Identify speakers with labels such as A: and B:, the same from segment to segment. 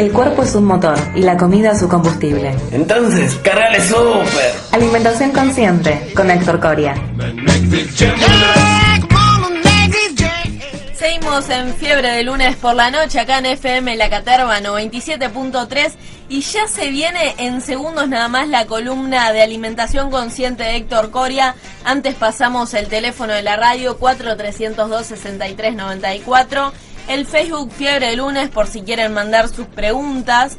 A: El cuerpo es un motor y la comida su combustible.
B: Entonces, cargale súper.
A: Alimentación consciente con Héctor Coria.
C: Seguimos en Fiebre de Lunes por la Noche acá en FM La Caterva 97.3 y ya se viene en segundos nada más la columna de Alimentación Consciente de Héctor Coria. Antes pasamos el teléfono de la radio 4302-6394, el Facebook Fiebre de Lunes por si quieren mandar sus preguntas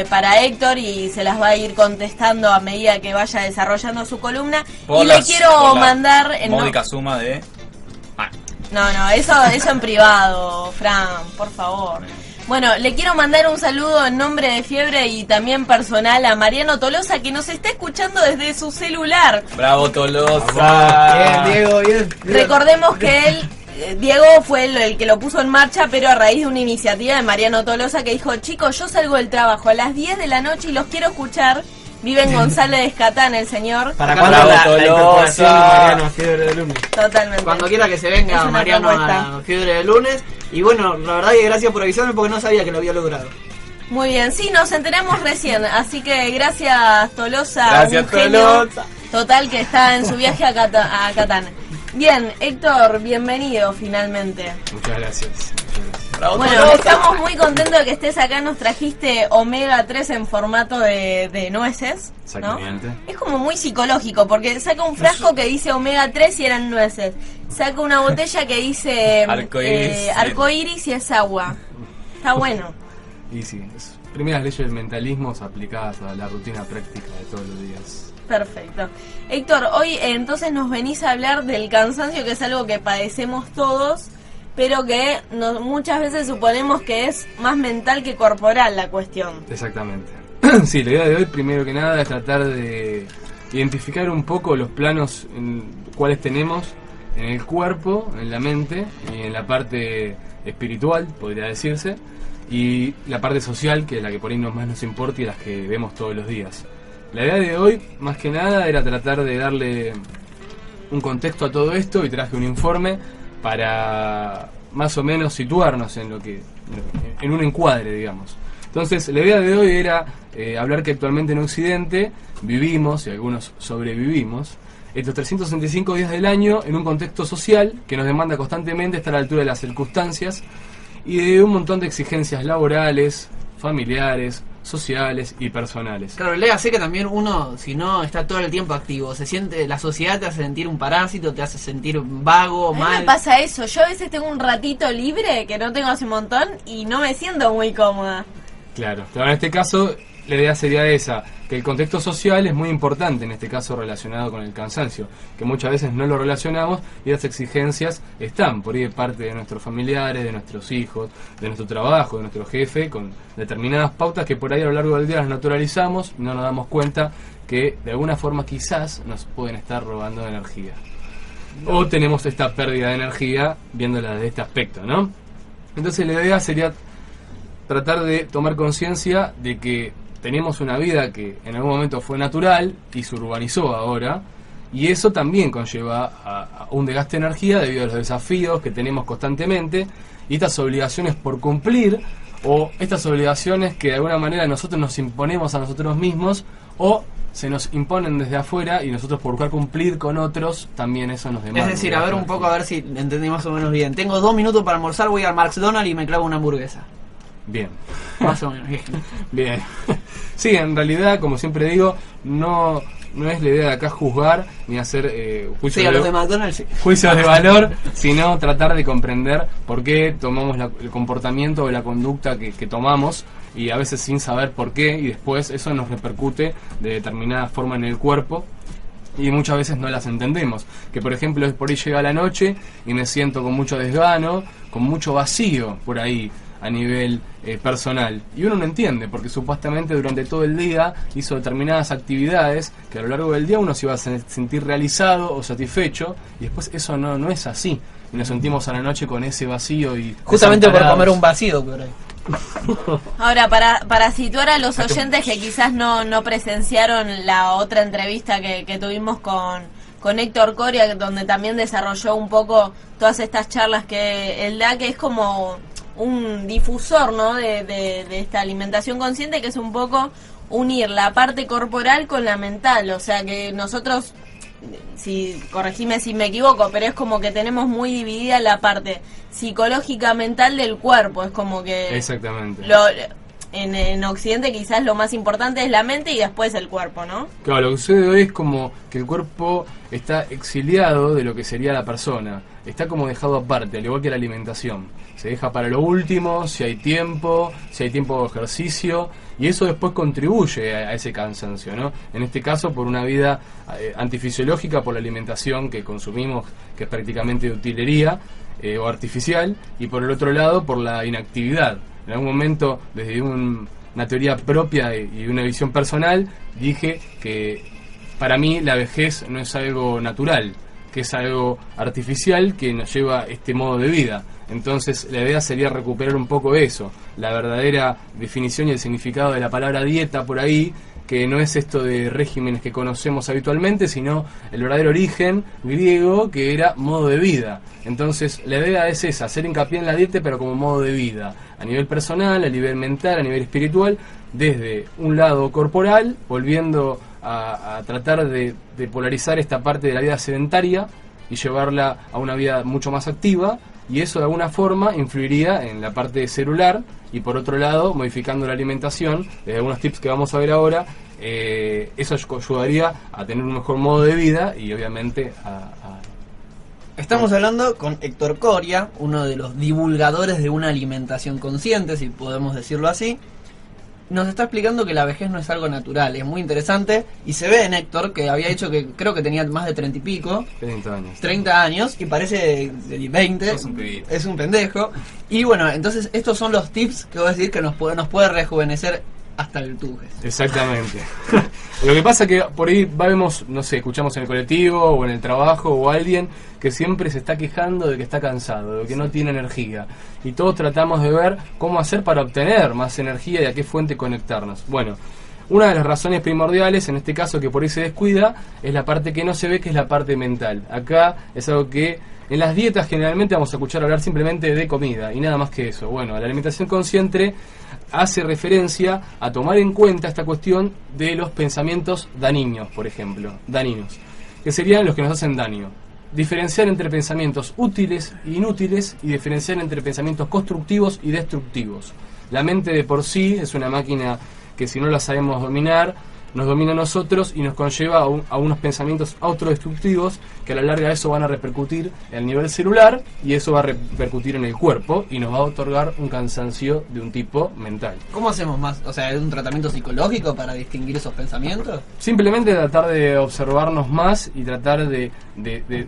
C: para Héctor y se las va a ir contestando a medida que vaya desarrollando su columna. Y le quiero mandar en
D: módica suma de...
C: No, eso en privado, Fran, por favor. Bueno, le quiero mandar un saludo en nombre de Fiebre y también personal a Mariano Tolosa, que nos está escuchando desde su celular.
D: ¡Bravo, Tolosa!
B: Bien, Diego, bien.
C: Recordemos que Diego fue el que lo puso en marcha, pero a raíz de una iniciativa de Mariano Tolosa que dijo: chicos, yo salgo del trabajo a las 10 de la noche y los quiero escuchar. Vive en González de Escatán el señor.
B: ¿Para cuándo la incorporación de Mariano a Fiebre de Lunes?
C: Totalmente.
E: Cuando quiera que se venga Mariano a Fiebre de Lunes. Y bueno, la verdad que gracias por avisarme porque no sabía que lo había logrado.
C: Muy bien, sí, nos enteramos recién, así que gracias Tolosa.
D: Gracias,
C: un genio
D: Tolosa.
C: Total que está en su viaje a Catán. Bien, Héctor, bienvenido finalmente.
B: Muchas gracias.
D: ¡Bravo,
C: Bueno,
D: Tolosa!
C: estamos muy contentos de que estés acá, nos trajiste omega 3 en formato de nueces, ¿no?
B: Exactamente.
C: Es como muy psicológico, porque saca un frasco que dice omega 3 y eran nueces. Saca una botella que dice arcoíris y es agua. Está bueno.
B: Y sí, primeras leyes del mentalismo aplicadas a la rutina práctica de todos los días.
C: Perfecto. Héctor, hoy entonces nos venís a hablar del cansancio, que es algo que padecemos todos, pero que muchas veces suponemos que es más mental que corporal la cuestión.
B: Exactamente. Sí, la idea de hoy, primero que nada, es tratar de identificar un poco los planos en cuales tenemos en el cuerpo, en la mente y en la parte espiritual, podría decirse, y la parte social, que es la que por ahí más nos importa y las que vemos todos los días. La idea de hoy, más que nada, era tratar de darle un contexto a todo esto y traje un informe para más o menos situarnos en un encuadre, digamos. Entonces, la idea de hoy era hablar que actualmente en Occidente vivimos, y algunos sobrevivimos, estos 365 días del año en un contexto social que nos demanda constantemente estar a la altura de las circunstancias y de un montón de exigencias laborales, familiares, sociales y personales.
E: Claro, le hace que también uno, si no está todo el tiempo activo, se siente, la sociedad te hace sentir un parásito, te hace sentir vago,
C: A mí
E: mal.
C: me pasa eso, yo a veces tengo un ratito libre que no tengo hace un montón y no me siento muy cómoda.
B: Claro, pero en este caso la idea sería esa, que el contexto social es muy importante, en este caso relacionado con el cansancio, que muchas veces no lo relacionamos y las exigencias están por ahí de parte de nuestros familiares, de nuestros hijos, de nuestro trabajo, de nuestro jefe, con determinadas pautas que por ahí a lo largo del día las naturalizamos y no nos damos cuenta que de alguna forma quizás nos pueden estar robando energía. O tenemos esta pérdida de energía viéndola desde este aspecto, ¿no? Entonces la idea sería tratar de tomar conciencia de que tenemos una vida que en algún momento fue natural y se urbanizó ahora, y eso también conlleva a un desgaste de energía debido a los desafíos que tenemos constantemente y estas obligaciones por cumplir, o estas obligaciones que de alguna manera nosotros nos imponemos a nosotros mismos o se nos imponen desde afuera y nosotros por buscar cumplir con otros también eso nos demanda.
E: Es decir, a ver un poco, a ver si entendí más o menos bien. Tengo 2 minutos para almorzar, voy al McDonald's y me clavo una hamburguesa.
B: Bien.
E: Más o menos.
B: Bien. Sí, en realidad, como siempre digo, no es la idea de acá juzgar ni hacer juicios,
E: Sí, a los de McDonald's sí.
B: juicios de valor, sino tratar de comprender por qué tomamos el comportamiento o la conducta que tomamos y a veces sin saber por qué y después eso nos repercute de determinada forma en el cuerpo y muchas veces no las entendemos. Que por ejemplo por ahí llega la noche y me siento con mucho desgano, con mucho vacío por ahí a nivel personal y uno no entiende porque supuestamente durante todo el día hizo determinadas actividades que a lo largo del día uno se iba a sentir realizado o satisfecho y después eso no es así y nos sentimos a la noche con ese vacío y
E: Justamente por
B: desamparados.
E: comer un vacío por ahí.
C: Ahora, para situar a los oyentes que quizás no presenciaron la otra entrevista que tuvimos con Héctor Coria, donde también desarrolló un poco todas estas charlas que él da, que es como un difusor, ¿no? de esta alimentación consciente, que es un poco unir la parte corporal con la mental. O sea que nosotros, corregime si me equivoco, pero es como que tenemos muy dividida la parte psicológica mental del cuerpo. Es como que
B: Exactamente.
C: En Occidente quizás lo más importante es la mente y después el cuerpo, ¿no?
B: Claro, lo que sucede hoy es como que el cuerpo está exiliado de lo que sería la persona. Está como dejado aparte, al igual que la alimentación. Se deja para lo último, si hay tiempo de ejercicio, y eso después contribuye a ese cansancio, ¿no? En este caso, por una vida antifisiológica, por la alimentación que consumimos, que es prácticamente de utilería o artificial, y por el otro lado, por la inactividad. En algún momento, desde una teoría propia y una visión personal, dije que para mí la vejez no es algo natural, que es algo artificial que nos lleva a este modo de vida. Entonces la idea sería recuperar un poco eso, la verdadera definición y el significado de la palabra dieta por ahí, que no es esto de regímenes que conocemos habitualmente, sino el verdadero origen griego, que era modo de vida. Entonces la idea es esa, hacer hincapié en la dieta pero como modo de vida, a nivel personal, a nivel mental, a nivel espiritual, desde un lado corporal, volviendo a tratar de polarizar esta parte de la vida sedentaria y llevarla a una vida mucho más activa, y eso de alguna forma influiría en la parte celular, y por otro lado, modificando la alimentación, desde algunos tips que vamos a ver ahora, eso ayudaría a tener un mejor modo de vida y obviamente
E: Estamos hablando con Héctor Coria, uno de los divulgadores de una alimentación consciente, si podemos decirlo así. Nos está explicando que la vejez no es algo natural, es muy interesante, y se ve en Héctor, que había dicho que creo que tenía más de 30 y pico, 30 años, y parece de 20, es un pendejo. Y bueno, entonces estos son los tips que voy a decir que nos puede rejuvenecer hasta el tujes.
B: Exactamente. Lo que pasa es que por ahí vemos, no sé, escuchamos en el colectivo o en el trabajo o alguien que siempre se está quejando de que está cansado, de que no tiene energía. Y todos tratamos de ver cómo hacer para obtener más energía y a qué fuente conectarnos. Bueno, una de las razones primordiales, en este caso que por ahí se descuida, es la parte que no se ve, que es la parte mental. Acá es algo que en las dietas generalmente vamos a escuchar hablar simplemente de comida y nada más que eso. Bueno, la alimentación consciente hace referencia a tomar en cuenta esta cuestión de los pensamientos dañinos, por ejemplo, que serían los que nos hacen daño. Diferenciar entre pensamientos útiles e inútiles y diferenciar entre pensamientos constructivos y destructivos. La mente de por sí es una máquina que si no la sabemos dominar, nos domina a nosotros y nos conlleva a unos pensamientos autodestructivos que a la larga eso van a repercutir en el nivel celular y eso va a repercutir en el cuerpo y nos va a otorgar un cansancio de un tipo mental.
E: ¿Cómo hacemos más? O sea, ¿es un tratamiento psicológico para distinguir esos pensamientos?
B: Simplemente tratar de observarnos más y tratar de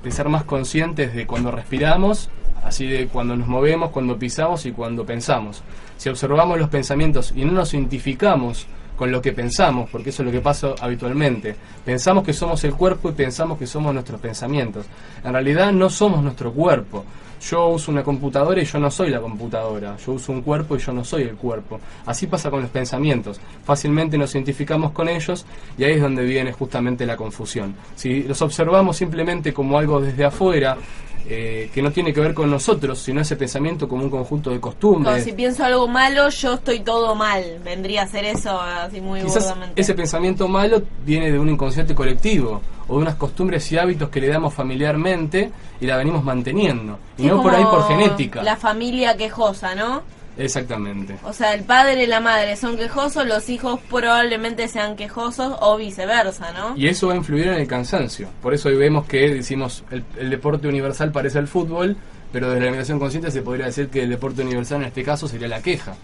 B: ser más conscientes de cuando respiramos, así de cuando nos movemos, cuando pisamos y cuando pensamos. Si observamos los pensamientos y no nos identificamos con lo que pensamos, porque eso es lo que pasa habitualmente. Pensamos que somos el cuerpo y pensamos que somos nuestros pensamientos. En realidad no somos nuestro cuerpo. Yo uso una computadora y yo no soy la computadora. Yo uso un cuerpo y yo no soy el cuerpo. Así pasa con los pensamientos. Fácilmente nos identificamos con ellos y ahí es donde viene justamente la confusión. Si los observamos simplemente como algo desde afuera, que no tiene que ver con nosotros, sino ese pensamiento como un conjunto de costumbres.
C: Como si pienso algo malo, yo estoy todo mal. Vendría a ser eso, así muy
B: Quizás
C: burdamente.
B: ese pensamiento malo viene de un inconsciente colectivo o de unas costumbres y hábitos que le damos familiarmente y la venimos manteniendo. Y
C: Sí,
B: no por
C: como
B: ahí por genética.
C: La familia quejosa, ¿no?
B: Exactamente.
C: O sea, el padre y la madre son quejosos, los hijos probablemente sean quejosos o viceversa, ¿no?
B: Y eso va a influir en el cansancio. Por eso hoy vemos que decimos el deporte universal parece el fútbol, pero desde la alimentación consciente se podría decir que el deporte universal en este caso sería la queja.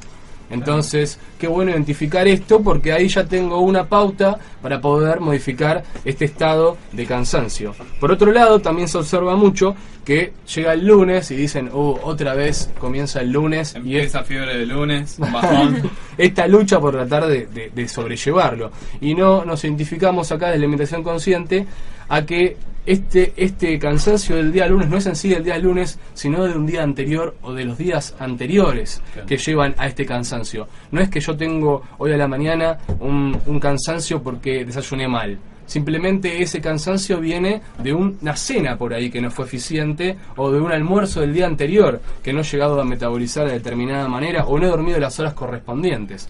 B: Entonces, qué bueno identificar esto porque ahí ya tengo una pauta para poder modificar este estado de cansancio. Por otro lado, también se observa mucho que llega el lunes y dicen, otra vez comienza el lunes.
D: Empieza fiebre de lunes, bajón.
B: Esta lucha por tratar de sobrellevarlo. Y no nos identificamos acá de la alimentación consciente a que este cansancio del día lunes no es en sí del día lunes, sino de un día anterior o de los días anteriores que llevan a este cansancio. No es que yo tengo hoy a la mañana un cansancio porque desayuné mal. Simplemente ese cansancio viene de una cena por ahí que no fue eficiente, o de un almuerzo del día anterior que no he llegado a metabolizar de determinada manera, o no he dormido las horas correspondientes.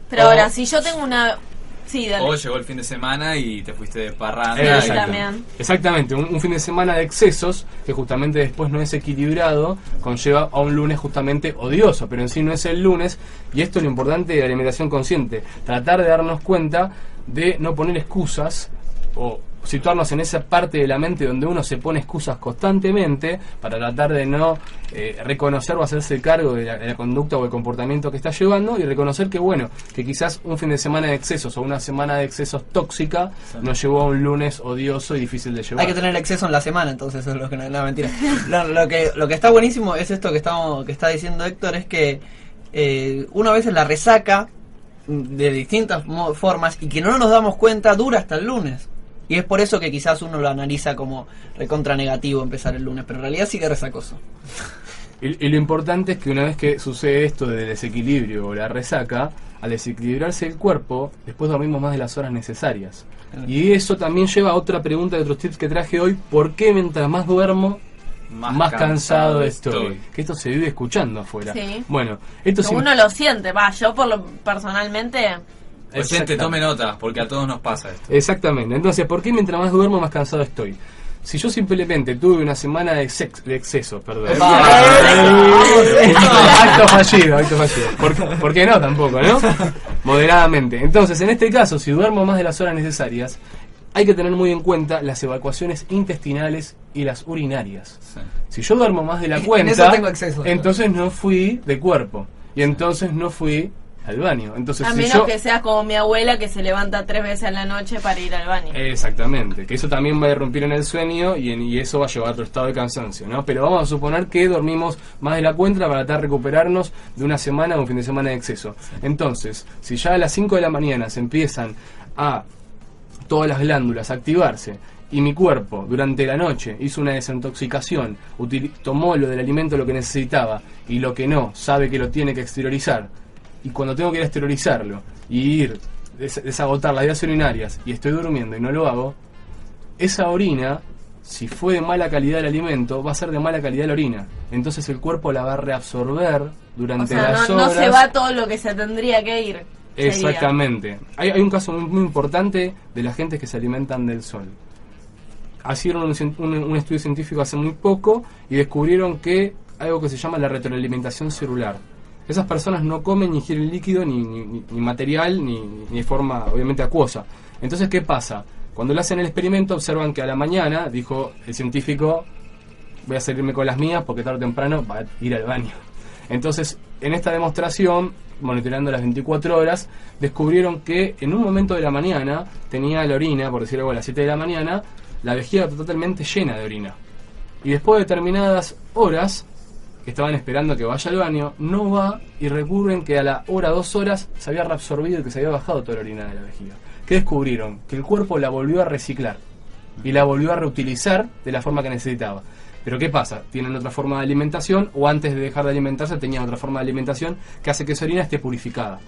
C: Pero ahora, si yo tengo una... Sí, dale.
D: O llegó el fin de semana y te fuiste de parranda.
C: Sí,
D: y-
C: también.
B: Exactamente, un fin de semana de excesos que justamente después no es equilibrado, conlleva a un lunes justamente odioso, pero en sí no es el lunes. Y esto es lo importante de la alimentación consciente, tratar de darnos cuenta de no poner excusas o situarnos en esa parte de la mente donde uno se pone excusas constantemente para tratar de no reconocer o hacerse cargo de la conducta o el comportamiento que está llevando, y reconocer que bueno, que quizás un fin de semana de excesos o una semana de excesos tóxica nos llevó a un lunes odioso y difícil de llevar.
E: Hay que tener exceso en la semana, entonces eso es lo que no, mentira. Lo que está buenísimo es esto que está diciendo Héctor, es que uno a veces la resaca de distintas formas y que no nos damos cuenta dura hasta el lunes. Y es por eso que quizás uno lo analiza como recontra negativo empezar el lunes, pero en realidad sigue resacoso.
B: Y lo importante es que una vez que sucede esto del desequilibrio o la resaca, al desequilibrarse el cuerpo, después dormimos más de las horas necesarias. Y eso también lleva a otra pregunta de otros tips que traje hoy: ¿por qué mientras más duermo, más cansado estoy? Que esto se vive escuchando afuera.
C: Sí.
B: Bueno, esto sí.
C: Uno lo siente, yo personalmente...
D: Oyente, tome nota, porque a todos nos pasa esto.
B: Exactamente. Entonces, ¿por qué mientras más duermo, más cansado estoy? Si yo simplemente tuve una semana de exceso, perdón. Acto fallido. ¿Por qué no tampoco, no? Moderadamente. Entonces, en este caso, si duermo más de las horas necesarias, hay que tener muy en cuenta las evacuaciones intestinales y las urinarias.
D: Sí.
B: Si yo duermo más de la
E: En
B: cuenta,
E: eso tengo exceso.
B: entonces no fui de cuerpo. Y entonces no fui al baño. Entonces,
C: A
B: si
C: menos
B: yo...
C: que seas como mi abuela, que se levanta 3 veces a la noche para ir al baño.
B: Exactamente, que eso también va a irrumpir en el sueño y eso va a llevar a otro estado de cansancio, ¿no? Pero vamos a suponer que dormimos más de la cuenta para tratar de recuperarnos de una semana o un fin de semana de exceso. Entonces, si ya a las 5 de la mañana se empiezan a todas las glándulas a activarse y mi cuerpo durante la noche hizo una desintoxicación, tomó lo del alimento lo que necesitaba y lo que no, sabe que lo tiene que exteriorizar, y cuando tengo que ir a exteriorizarlo y ir desagotar las vías urinarias y estoy durmiendo y no lo hago, esa orina, si fue de mala calidad el alimento, va a ser de mala calidad la orina. Entonces el cuerpo la va a reabsorber
C: O
B: durante
C: sea,
B: las
C: no
B: horas.
C: se va todo lo que se tendría que ir. sería.
B: Exactamente. Hay un caso muy importante de la gente que se alimentan del sol. Hicieron un estudio científico hace muy poco y descubrieron que algo que se llama la retroalimentación celular. Esas personas no comen ni ingieren líquido, ni material, ni de forma obviamente acuosa. Entonces, ¿qué pasa? Cuando le hacen el experimento, observan que a la mañana, dijo el científico, voy a salirme con las mías porque tarde o temprano va a ir al baño. Entonces, en esta demostración, monitoreando las 24 horas, descubrieron que en un momento de la mañana tenía la orina, por decirlo algo, a las 7 de la mañana, la vejiga totalmente llena de orina. Y después de determinadas horas, que estaban esperando que vaya al baño, no va, y recurren que a la hora, 2 horas, se había reabsorbido y que se había bajado toda la orina de la vejiga. ¿Qué descubrieron? Que el cuerpo la volvió a reciclar y la volvió a reutilizar de la forma que necesitaba. Pero ¿qué pasa? Tienen otra forma de alimentación, o antes de dejar de alimentarse tenían otra forma de alimentación que hace que esa orina esté purificada.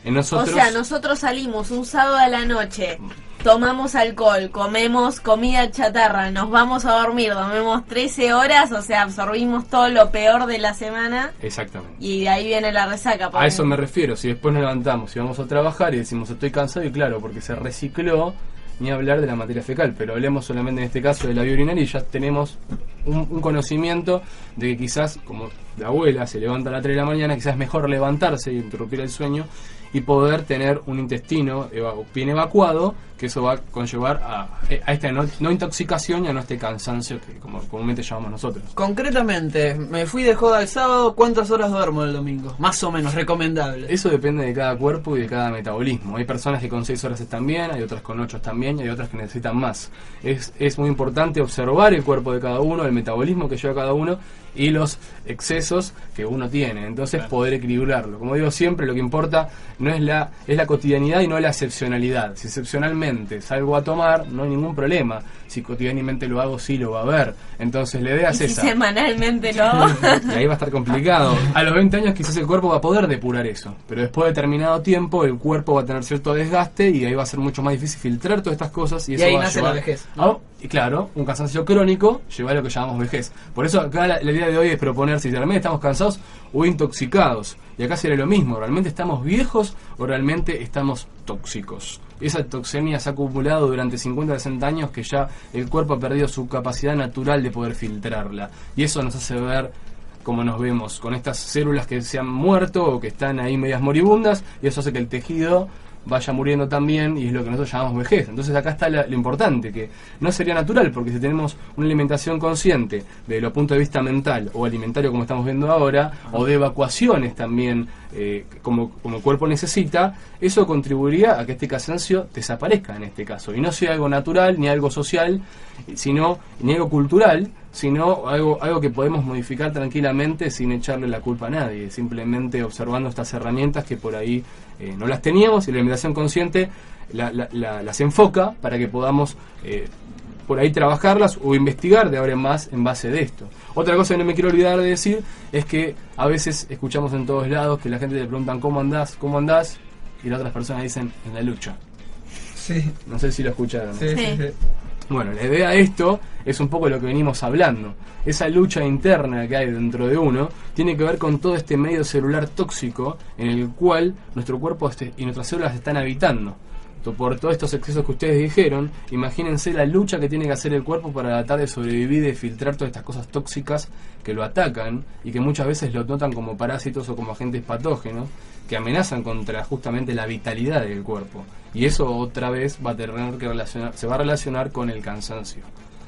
B: En nosotros,
C: O sea, nosotros salimos un sábado a la noche, tomamos alcohol, comemos comida chatarra, nos vamos a dormir, dormimos 13 horas, o sea, absorbimos todo lo peor de la semana
B: exactamente.
C: y de ahí viene la resaca.
B: A eso me refiero. Si después nos levantamos y vamos a trabajar y decimos estoy cansado, y claro, porque se recicló, ni hablar de la materia fecal, pero hablemos solamente en este caso de la vía urinaria y ya tenemos un conocimiento de que quizás, como la abuela se levanta a las 3 de la mañana, quizás es mejor levantarse y interrumpir el sueño y poder tener un intestino bien evacuado, que eso va a conllevar a esta no intoxicación y a no este cansancio que como comúnmente llamamos nosotros.
E: Concretamente, me fui de joda el sábado, ¿cuántas horas duermo el domingo? Más o menos, recomendable.
B: Eso depende de cada cuerpo y de cada metabolismo. Hay personas que con 6 horas están bien, hay otras con 8 están bien y hay otras que necesitan más. Es muy importante observar el cuerpo de cada uno, el metabolismo que lleva cada uno y los excesos que uno tiene. Entonces poder equilibrarlo. Como digo siempre, lo que importa no es la cotidianidad y no la excepcionalidad. Si excepcionalmente salgo a tomar, no hay ningún problema. Si cotidianamente lo hago, sí lo va a haber. Entonces la idea es
C: ¿Y si
B: esa.
C: semanalmente lo hago?
B: Y ahí va a estar complicado. A los 20 años quizás el cuerpo va a poder depurar eso, pero después de determinado tiempo el cuerpo va a tener cierto desgaste y ahí va a ser mucho más difícil filtrar todas estas cosas y eso
E: ahí
B: va a
E: nace
B: llevar
E: la vejez, ¿no?
B: y claro, un cansancio crónico lleva a lo que llamamos vejez. Por eso acá la idea de hoy es proponer si realmente estamos cansados o intoxicados. Y acá sería lo mismo, ¿realmente estamos viejos o realmente estamos tóxicos? Esa toxemia se ha acumulado durante 50 60 años que ya el cuerpo ha perdido su capacidad natural de poder filtrarla. Y eso nos hace ver como nos vemos, con estas células que se han muerto o que están ahí medias moribundas, y eso hace que el tejido vaya muriendo también, y es lo que nosotros llamamos vejez. Entonces acá está lo importante, que no sería natural, porque si tenemos una alimentación consciente desde el punto de vista mental o alimentario como estamos viendo ahora, o de evacuaciones también como el cuerpo necesita, eso contribuiría a que este cansancio desaparezca en este caso, y no sea algo natural ni algo social, sino ni algo cultural, sino algo que podemos modificar tranquilamente sin echarle la culpa a nadie, simplemente observando estas herramientas que por ahí no las teníamos, y la alimentación consciente las enfoca para que podamos por ahí trabajarlas o investigar de ahora en más en base de esto. Otra cosa que no me quiero olvidar de decir es que a veces escuchamos en todos lados que la gente le preguntan ¿cómo andás? Y las otras personas dicen en la lucha.
E: Sí.
B: No sé si lo escucharon.
E: Sí, sí, sí.
B: Bueno, la idea de esto es un poco lo que venimos hablando. Esa lucha interna que hay dentro de uno tiene que ver con todo este medio celular tóxico en el cual nuestro cuerpo y nuestras células están habitando. Por todos estos excesos que ustedes dijeron, imagínense la lucha que tiene que hacer el cuerpo para tratar de sobrevivir y de filtrar todas estas cosas tóxicas que lo atacan y que muchas veces lo notan como parásitos o como agentes patógenos que amenazan contra justamente la vitalidad del cuerpo. Y eso otra vez va a tener que se va a relacionar con el cansancio.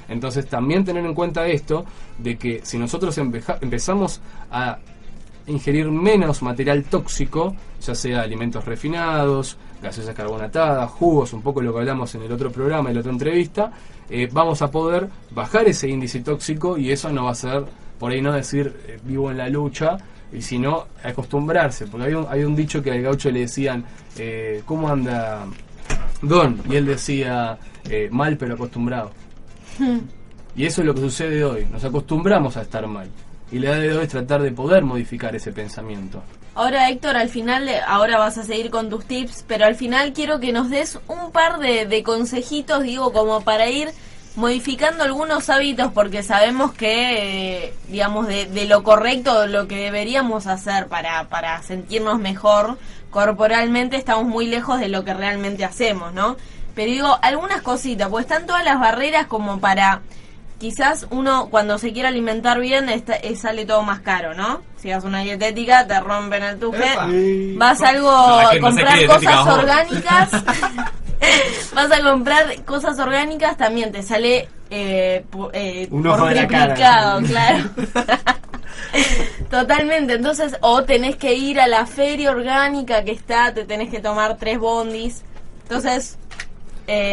B: Entonces también tener en cuenta esto, de que si nosotros empezamos a ingerir menos material tóxico, ya sea alimentos refinados, gaseosas carbonatadas, jugos, un poco lo que hablamos en el otro programa, en la otra entrevista, vamos a poder bajar ese índice tóxico, y eso no va a ser, por ahí no decir vivo en la lucha, y sino acostumbrarse, porque hay un dicho que al gaucho le decían ¿cómo anda Don? Y él decía mal pero acostumbrado. Y eso es lo que sucede hoy, nos acostumbramos a estar mal, y la idea de hoy es tratar de poder modificar ese pensamiento.
C: Ahora, Héctor, al final, ahora vas a seguir con tus tips, pero al final quiero que nos des un par de consejitos, digo, como para ir modificando algunos hábitos, porque sabemos que, digamos, de lo correcto, lo que deberíamos hacer para sentirnos mejor corporalmente, estamos muy lejos de lo que realmente hacemos, ¿no? Pero digo, algunas cositas, pues están todas las barreras como para... Quizás uno cuando se quiere alimentar bien sale todo más caro, ¿no? Si vas a una dietética te rompen el tuje, vas a comprar cosas orgánicas, vas a comprar cosas orgánicas, también te sale
E: un ojo
C: por
E: de la cara,
C: triplicado, claro. Totalmente, entonces o tenés que ir a la feria orgánica que está, te tenés que tomar 3 bondis, entonces...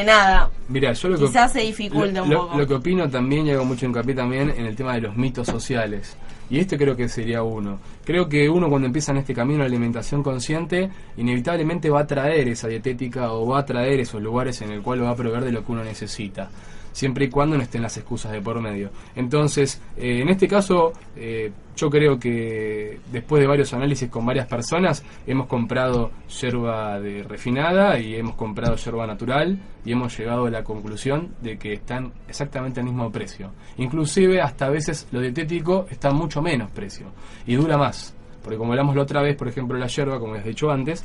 C: nada,
B: mirá, yo
C: quizás se dificulta un poco.
B: Lo que opino también, y hago mucho hincapié también en el tema de los mitos sociales, y este creo que sería uno. Creo que uno cuando empieza en este camino de la alimentación consciente, inevitablemente va a traer esa dietética o va a traer esos lugares en el cual va a proveer de lo que uno necesita, siempre y cuando no estén las excusas de por medio. Entonces, en este caso, yo creo que después de varios análisis con varias personas, hemos comprado yerba refinada y hemos comprado yerba natural, y hemos llegado a la conclusión de que están exactamente al mismo precio. Inclusive, hasta a veces lo dietético está mucho menos precio y dura más. Porque como hablamos la otra vez, por ejemplo, la yerba, como les he dicho antes,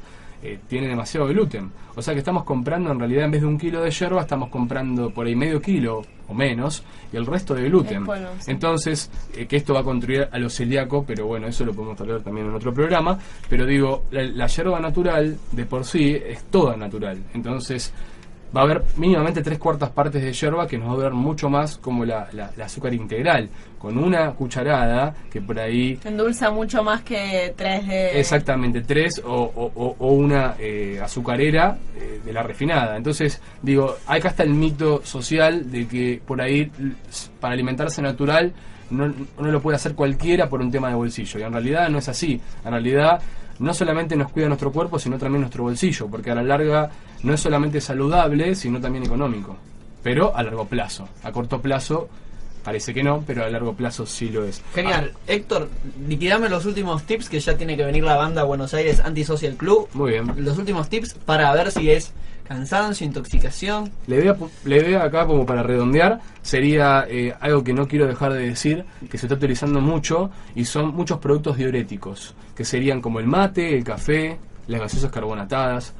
B: tiene demasiado gluten. O sea que estamos comprando, en realidad, en vez de 1 kilo de yerba, estamos comprando por ahí medio kilo o menos, y el resto de gluten.
C: Bueno, sí.
B: Entonces, que esto va a contribuir a lo celíaco, pero bueno, eso lo podemos hablar también en otro programa. Pero digo, la yerba natural, de por sí, es toda natural. Entonces, va a haber mínimamente 3/4 partes de yerba que nos va a durar mucho más, como la azúcar integral, con una cucharada que por ahí
C: endulza mucho más que 3 de...
B: Exactamente, 3 o una azucarera de la refinada. Entonces, digo, acá está el mito social de que por ahí, para alimentarse natural, no lo puede hacer cualquiera por un tema de bolsillo. Y en realidad no es así. En realidad no solamente nos cuida nuestro cuerpo, sino también nuestro bolsillo, porque a la larga no es solamente saludable, sino también económico. Pero a largo plazo. A corto plazo parece que no, pero a largo plazo sí lo es.
E: Genial. Héctor, liquidame los últimos tips, que ya tiene que venir la banda Buenos Aires Antisocial Club.
B: Muy bien.
E: Los últimos tips para ver si es cansancio, intoxicación.
B: La idea acá, como para redondear, sería algo que no quiero dejar de decir, que se está utilizando mucho, y son muchos productos diuréticos, que serían como el mate, el café, las gaseosas carbonatadas.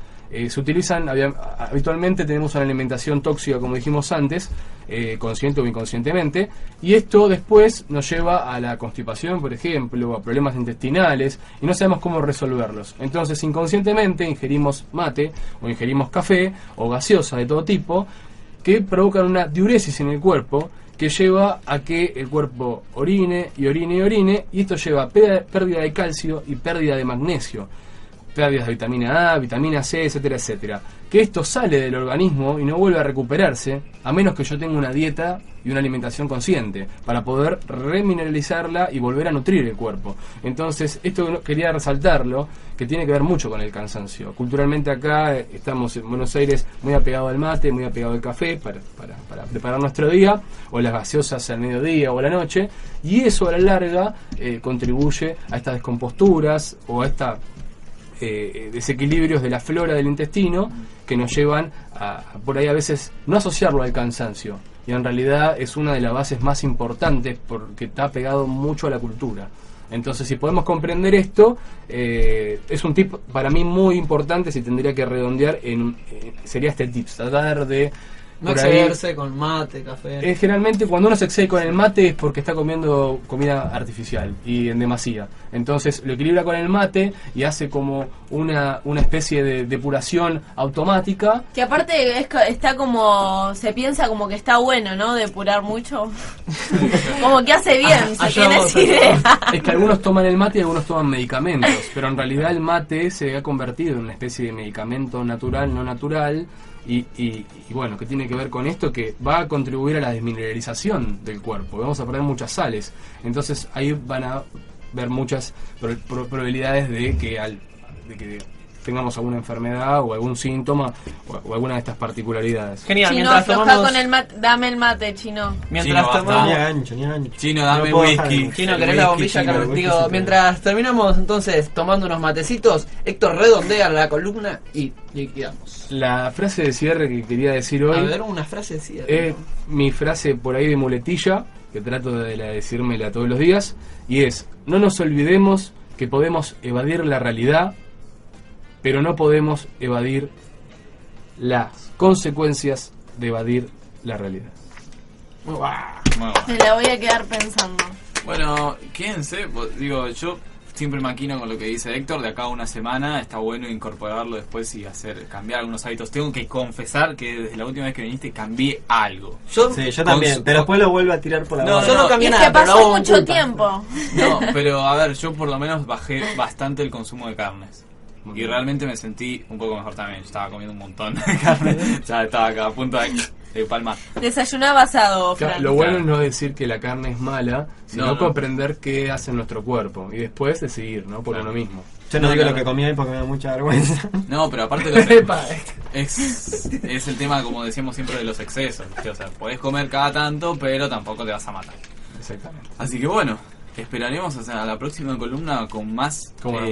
B: Se utilizan, habitualmente tenemos una alimentación tóxica, como dijimos antes, consciente o inconscientemente, y esto después nos lleva a la constipación, por ejemplo, a problemas intestinales, y no sabemos cómo resolverlos. Entonces, inconscientemente ingerimos mate, o ingerimos café, o gaseosa de todo tipo, que provocan una diuresis en el cuerpo, que lleva a que el cuerpo orine, y orine, y orine, y esto lleva a pérdida de calcio y pérdida de magnesio, pérdidas de vitamina A, vitamina C, etcétera, etcétera. Que esto sale del organismo y no vuelve a recuperarse, a menos que yo tenga una dieta y una alimentación consciente, para poder remineralizarla y volver a nutrir el cuerpo. Entonces, esto quería resaltarlo, que tiene que ver mucho con el cansancio. Culturalmente acá estamos en Buenos Aires muy apegado al mate, muy apegado al café, para preparar nuestro día, o las gaseosas al mediodía o a la noche, y eso a la larga contribuye a estas descomposturas o a esta desequilibrios de la flora del intestino, que nos llevan a por ahí a veces no asociarlo al cansancio, y en realidad es una de las bases más importantes porque está pegado mucho a la cultura. Entonces, si podemos comprender esto, es un tip para mí muy importante. Si tendría que redondear, sería este tip: tratar de
E: no excederse con mate, café.
B: Generalmente cuando uno se excede con el mate es porque está comiendo comida artificial y en demasía. Entonces lo equilibra con el mate y hace como una especie de depuración automática.
C: Que aparte está como, se piensa como que está bueno, ¿no? Depurar mucho. Como que hace bien, se tiene esa idea.
B: Es que algunos toman el mate y algunos toman medicamentos, pero en realidad el mate se ha convertido en una especie de medicamento natural, no natural. Y bueno, ¿qué tiene que ver con esto? Que va a contribuir a la desmineralización del cuerpo. Vamos a perder muchas sales. Entonces ahí van a ver muchas probabilidades de que tengamos alguna enfermedad o algún síntoma o alguna de estas particularidades.
E: Genial.
C: Chino,
E: mientras tomamos...
C: con el mate, dame el mate, Chino.
E: Mientras
D: Chino,
E: tomamos...
F: Ni gancho.
D: Chino, dame whisky.
E: Chino, ¿querés la bombilla?
F: Chino,
E: Digo, mientras terminamos entonces tomando unos matecitos, Héctor redondea la columna y liquidamos.
B: La frase de cierre que quería decir hoy...
E: A ver, una frase de cierre.
B: Es mi frase por ahí de muletilla, que trato de decírmela todos los días, y es: no nos olvidemos que podemos evadir la realidad, pero no podemos evadir las consecuencias de evadir la realidad.
D: Muy bueno.
C: Me la voy a quedar pensando.
D: Bueno, quédense, digo, yo siempre maquino con lo que dice Héctor. De acá a una semana está bueno incorporarlo después y cambiar algunos hábitos. Tengo que confesar que desde la última vez que viniste cambié algo.
F: Yo también, pero después lo vuelvo a tirar por la boca.
E: Yo no cambié
C: Es
E: nada,
C: que
E: pero lo
C: pasó
E: hago con
C: mucho
E: culpa.
C: tiempo.
D: No, pero a ver, yo por lo menos bajé bastante el consumo de carnes. Y realmente me sentí un poco mejor también. Yo estaba comiendo un montón de carne. Ya estaba acá a punto de palmar.
C: Desayunaba asado, Fran.
B: Lo bueno es no decir que la carne es mala, sino
D: No.
B: comprender qué hace nuestro cuerpo y después decidir, ¿no? Por
D: Claro.
B: uno mismo.
F: Yo no digo lo que comí hoy porque me da mucha vergüenza.
D: No, pero aparte es el tema, como decíamos siempre, de los excesos. ¿Viste? O sea, podés comer cada tanto, pero tampoco te vas a matar.
B: Exactamente.
D: Así que bueno, esperaremos a la próxima columna con más
B: ¿Cómo no?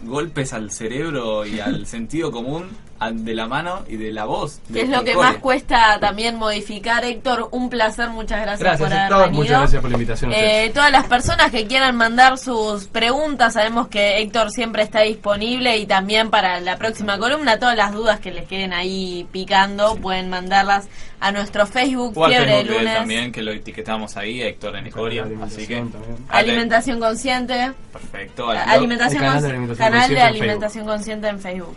D: golpes al cerebro y al sentido común de la mano y de la voz.
C: Que es lo que más cuesta también modificar. Héctor, un placer, muchas gracias, por haber venido.
B: Muchas gracias por la invitación a ustedes.
C: Todas las personas que quieran mandar sus preguntas, sabemos que Héctor siempre está disponible, y también para la próxima columna, todas las dudas que les queden ahí picando, pueden mandarlas a nuestro Facebook,
D: O al
C: Fiebre de
D: Facebook de él
C: Lunes.
D: también, que lo etiquetamos ahí, Héctor en Coria. Así que,
B: También.
C: Alimentación Consciente.
D: perfecto.
C: Alimentación
B: el canal de
C: canal
B: Alimentación
C: de
B: Consciente en
C: Alimentación Consciente en Facebook.